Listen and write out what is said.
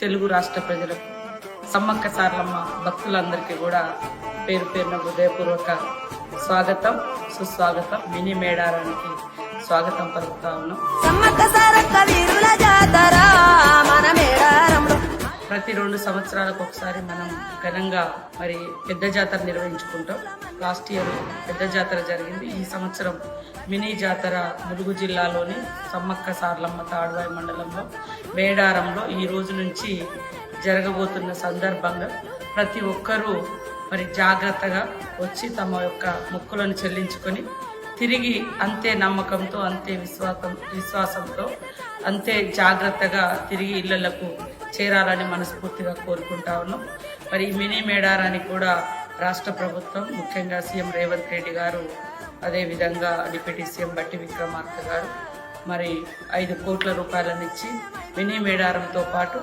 తెలుగు రాష్ట్ర ప్రజలకు, సమ్మక్క సారలమ్మ భక్తులందరికీ కూడా పేరు పేరున హృదయపూర్వక స్వాగతం, సుస్వాగతం. మినీ మేడారానికి స్వాగతం పలుకుతా ఉన్నాం. ప్రతి 2 సంవత్సరాలకు ఒకసారి మనం ఘనంగా మరి పెద్ద జాతర నిర్వహించుకుంటాం. లాస్ట్ ఇయర్ పెద్ద జాతర జరిగింది. ఈ సంవత్సరం మినీ జాతర ములుగు జిల్లాలోని సమ్మక్క సారలమ్మ తాడ్వాయి మండలంలో మేడారంలో ఈ రోజు నుంచి జరగబోతున్న సందర్భంగా ప్రతి ఒక్కరూ మరి జాగ్రత్తగా వచ్చి తమ యొక్క మొక్కులను చెల్లించుకొని తిరిగి అంతే నమ్మకంతో, అంతే విశ్వాసంతో, అంతే జాగ్రత్తగా తిరిగి ఇళ్లకు చేరాలని మనస్ఫూర్తిగా కోరుకుంటా ఉన్నాం. మరి ఈ మినీ మేడారానికి కూడా రాష్ట్ర ప్రభుత్వం, ముఖ్యంగా సీఎం రేవంత్ రెడ్డి గారు, అదేవిధంగా డిప్యూటీ సీఎం బట్టి విక్రమార్క గారు మరి 5 కోట్ల రూపాయలను ఇచ్చి మినీ మేడారంతో పాటు